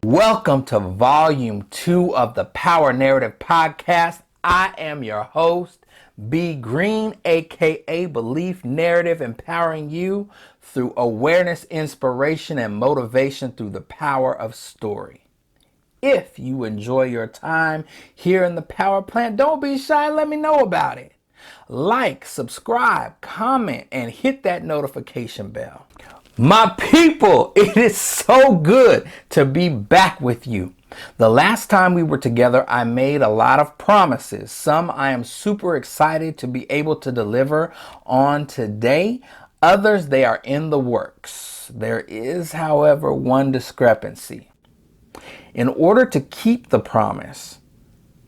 Welcome to Volume 2 of the Power Narrative Podcast. I am your host, B. Green, aka Belief Narrative, empowering you through awareness, inspiration, and motivation through the power of story. If you enjoy your time here in the Power Plant, don't be shy, let me know about it. Like, subscribe, comment, and hit that notification bell. My people, it is so good to be back with you. The last time we were together, I made a lot of promises. Some I am super excited to be able to deliver on today. Others, they are in the works. There is, however, one discrepancy. In order to keep the promise,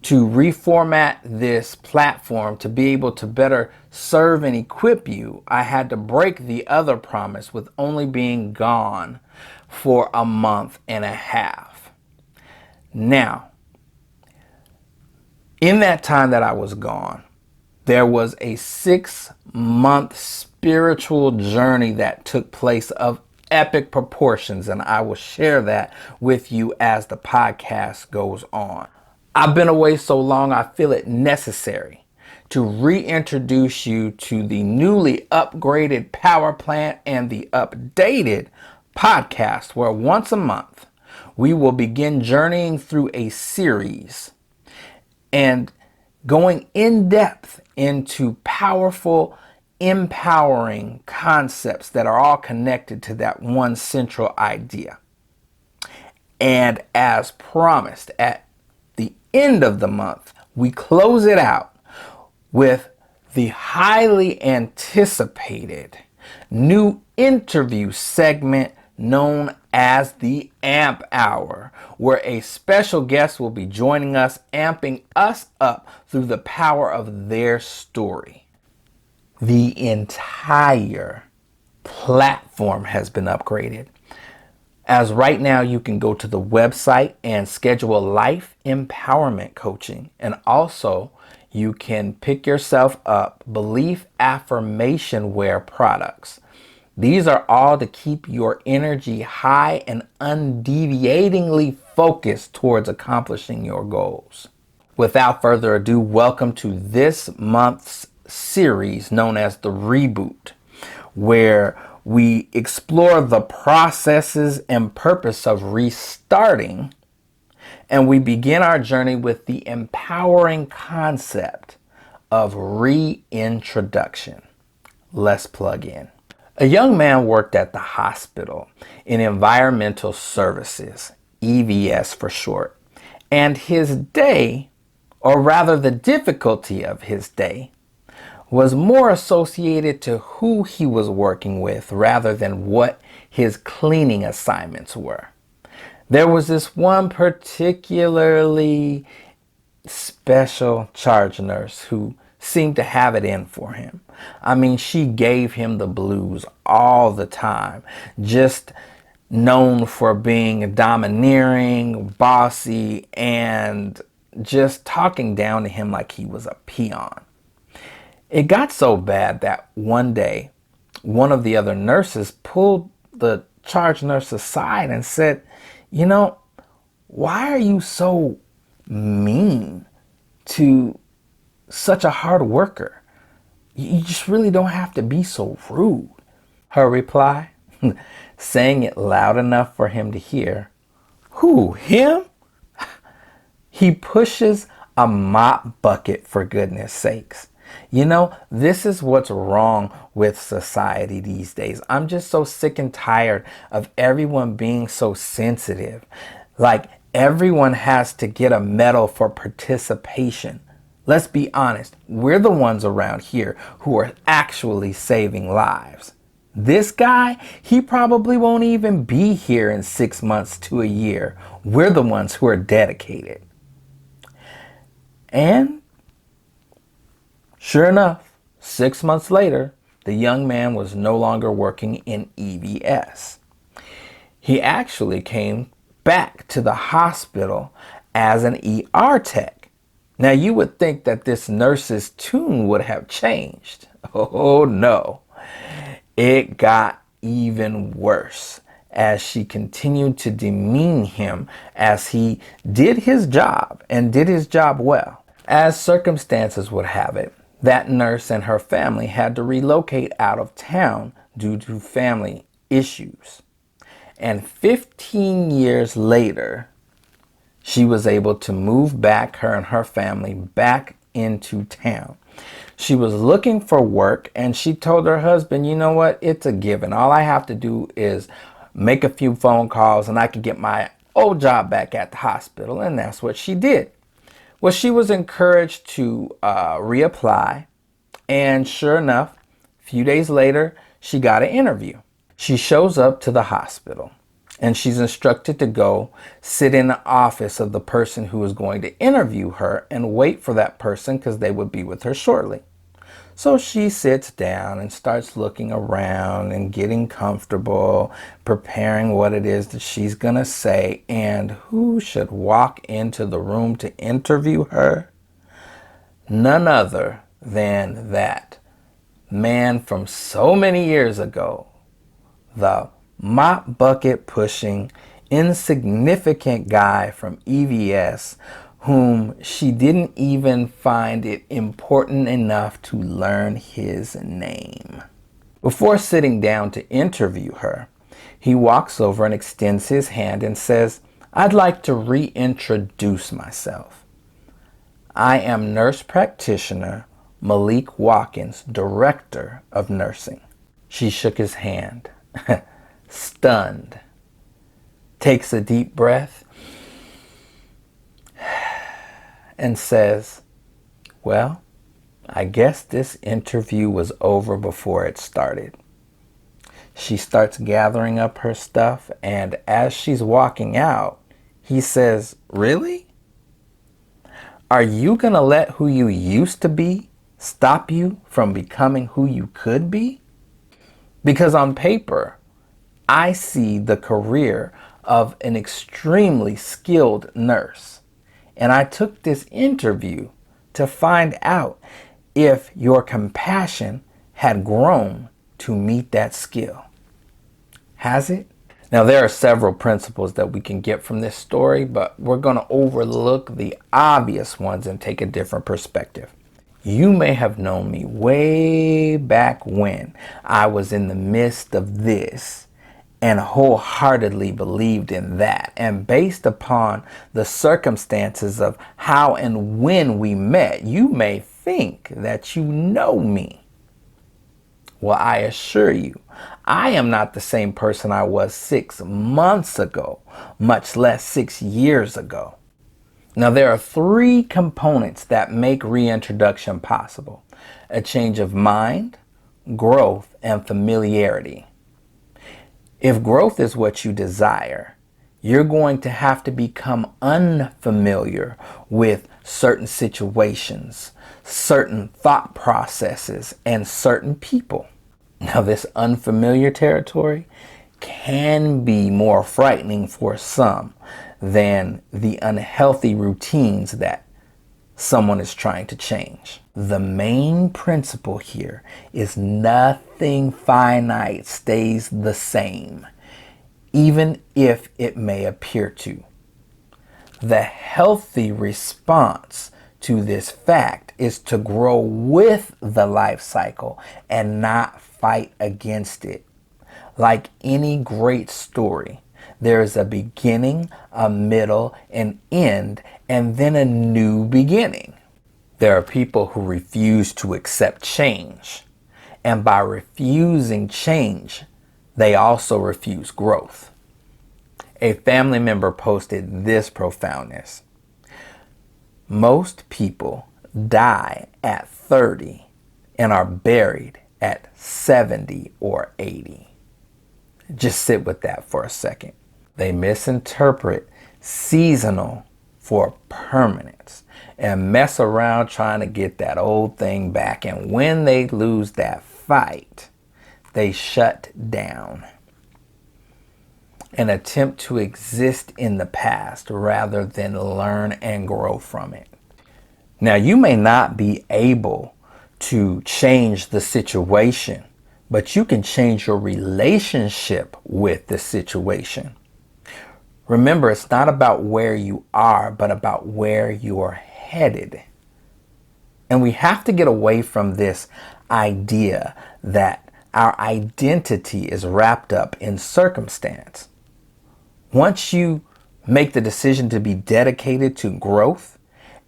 to reformat this platform to be able to better serve and equip you, I had to break the other promise with only being gone for a month and a half. Now, in that time that I was gone, there was a 6-month spiritual journey that took place of epic proportions, and I will share that with you as the podcast goes on. I've been away so long, I feel it necessary to reintroduce you to the newly upgraded Power Plant and the updated podcast, where once a month we will begin journeying through a series and going in depth into powerful, empowering concepts that are all connected to that one central idea. And as promised, at the end of the month, we close it out with the highly anticipated new interview segment known as the Amp Hour, where a special guest will be joining us, amping us up through the power of their story. The entire platform has been upgraded. As right now, you can go to the website and schedule life empowerment coaching. And also, you can pick yourself up belief affirmation wear products. These are all to keep your energy high and undeviatingly focused towards accomplishing your goals. Without further ado, welcome to this month's series known as the Reboot, where we explore the processes and purpose of restarting, and we begin our journey with the empowering concept of reintroduction. Let's plug in. A young man worked at the hospital in environmental services, EVS for short, and his day, or rather the difficulty of his day, was more associated to who he was working with rather than what his cleaning assignments were. There was this one particularly special charge nurse who seemed to have it in for him. I mean, she gave him the blues all the time, just known for being domineering, bossy, and just talking down to him like he was a peon. It got so bad that one day, one of the other nurses pulled the charge nurse aside and said, "You know, why are you so mean to such a hard worker? You just really don't have to be so rude." Her reply, saying it loud enough for him to hear, "Who, him? He pushes a mop bucket, for goodness sakes." You know, this is what's wrong with society these days. I'm just so sick and tired of everyone being so sensitive. Like everyone has to get a medal for participation. Let's be honest, we're the ones around here who are actually saving lives. This guy, he probably won't even be here in 6 months to a year. We're the ones who are dedicated. And sure enough, 6 months later, the young man was no longer working in EVS. He actually came back to the hospital as an ER tech. Now you would think that this nurse's tune would have changed. Oh no, it got even worse. as she continued to demean him as he did his job and did his job well. As circumstances would have it, that nurse and her family had to relocate out of town due to family issues. And 15 years later, she was able to move back, her and her family, back into town. She was looking for work and she told her husband, you know what, it's a given. All I have to do is make a few phone calls and I can get my old job back at the hospital. And that's what she did. Well, she was encouraged to reapply. And sure enough, a few days later, she got an interview. She shows up to the hospital and she's instructed to go sit in the office of the person who is going to interview her and wait for that person because they would be with her shortly. So she sits down and starts looking around and getting comfortable, preparing what it is that she's going to say. And who should walk into the room to interview her? None other than that man from so many years ago, the mop bucket pushing, insignificant guy from EVS, whom she didn't even find it important enough to learn his name. Before sitting down to interview her, he walks over and extends his hand and says, I'd like to reintroduce myself. I am nurse practitioner Malik Watkins, director of nursing. She shook his hand, stunned, takes a deep breath, and says, well, I guess this interview was over before it started. She starts gathering up her stuff, and as she's walking out, he says, really? Are you going to let who you used to be stop you from becoming who you could be? Because on paper, I see the career of an extremely skilled nurse. And I took this interview to find out if your compassion had grown to meet that skill. Has it? Now, there are several principles that we can get from this story, but we're going to overlook the obvious ones and take a different perspective. You may have known me way back when I was in the midst of this and wholeheartedly believed in that. And based upon the circumstances of how and when we met, you may think that you know me. Well, I assure you, I am not the same person I was 6 months ago, much less 6 years ago. Now, there are 3 components that make reintroduction possible: a change of mind, growth, and familiarity. If growth is what you desire, you're going to have to become unfamiliar with certain situations, certain thought processes, and certain people. Now, this unfamiliar territory can be more frightening for some than the unhealthy routines that someone is trying to change. The main principle here is nothing finite stays the same, even if it may appear to. The healthy response to this fact is to grow with the life cycle and not fight against it. Like any great story, there is a beginning, a middle, an end, and then a new beginning. There are people who refuse to accept change, and by refusing change, they also refuse growth. A family member posted this profoundness: most people die at 30 and are buried at 70 or 80. Just sit with that for a second. They misinterpret seasonal for permanence and mess around trying to get that old thing back. And when they lose that fight, they shut down and attempt to exist in the past rather than learn and grow from it. Now, you may not be able to change the situation but you can change your relationship with the situation. Remember, it's not about where you are, but about where you're headed. And we have to get away from this idea that our identity is wrapped up in circumstance. Once you make the decision to be dedicated to growth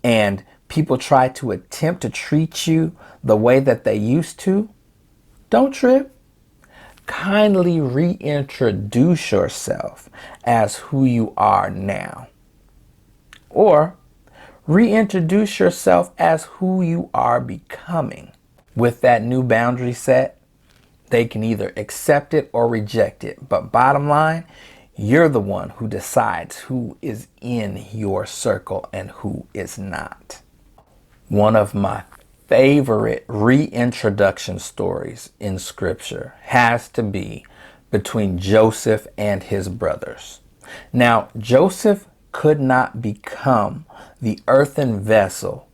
and people try to attempt to treat you the way that they used to, don't trip. Kindly reintroduce yourself as who you are now. Or reintroduce yourself as who you are becoming. With that new boundary set, they can either accept it or reject it. But bottom line, you're the one who decides who is in your circle and who is not. One of my favorite reintroduction stories in scripture has to be between Joseph and his brothers. Now, Joseph could not become the earthen vessel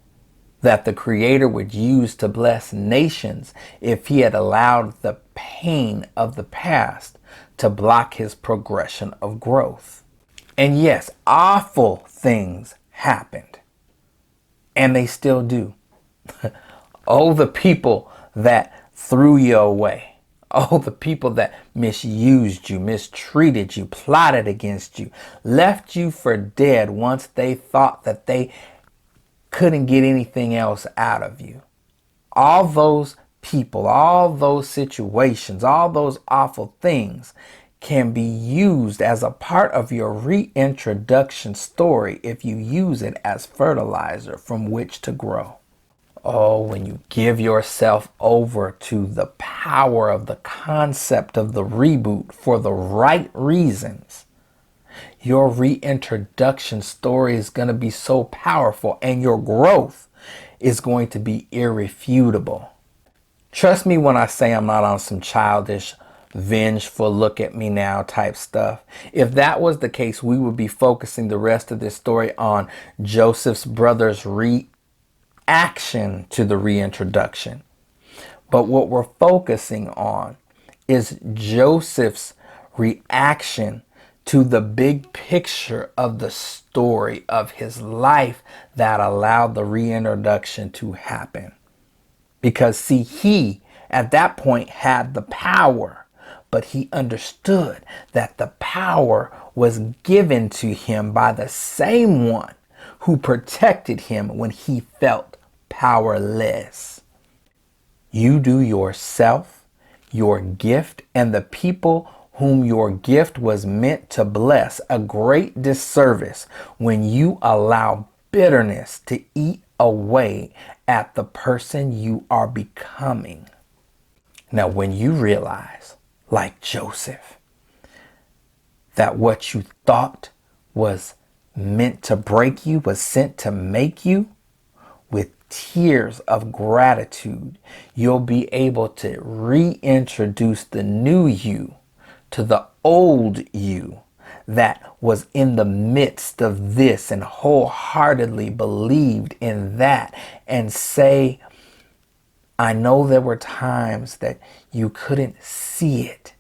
that the Creator would use to bless nations if he had allowed the pain of the past to block his progression of growth. And yes, awful things happened, and they still do. Oh, the people that threw you away. Oh, the people that misused you, mistreated you, plotted against you, left you for dead once they thought that they couldn't get anything else out of you. All those people, all those situations, all those awful things can be used as a part of your reintroduction story if you use it as fertilizer from which to grow. Oh, when you give yourself over to the power of the concept of the reboot for the right reasons, your reintroduction story is going to be so powerful and your growth is going to be irrefutable. Trust me when I say I'm not on some childish, vengeful, look at me now type stuff. If that was the case, we would be focusing the rest of this story on Joseph's brothers' reaction to the reintroduction. But what we're focusing on is Joseph's reaction to the big picture of the story of his life that allowed the reintroduction to happen. Because see, he at that point had the power, but he understood that the power was given to him by the same one who protected him when he felt powerless. You do yourself, your gift, and the people whom your gift was meant to bless a great disservice when you allow bitterness to eat away at the person you are becoming. Now, when you realize, like Joseph, that what you thought was meant to break you was sent to make you, with tears of gratitude, you'll be able to reintroduce the new you to the old you that was in the midst of this and wholeheartedly believed in that, and say, I know there were times that you couldn't see it,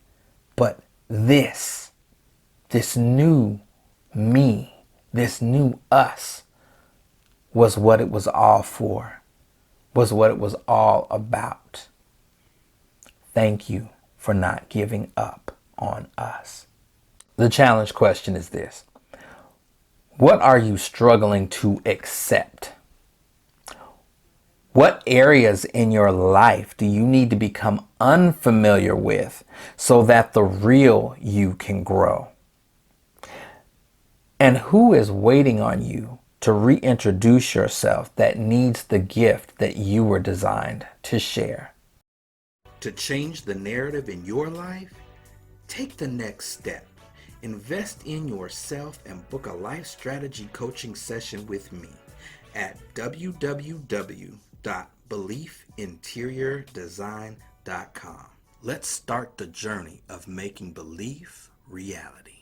but this new me, this new us was what it was all for, was what it was all about. Thank you for not giving up on us. The challenge question is this: what are you struggling to accept? What areas in your life do you need to become unfamiliar with so that the real you can grow? And who is waiting on you to reintroduce yourself that needs the gift that you were designed to share? To change the narrative in your life, take the next step. Invest in yourself and book a life strategy coaching session with me at www.beliefinteriordesign.com. Let's start the journey of making belief reality.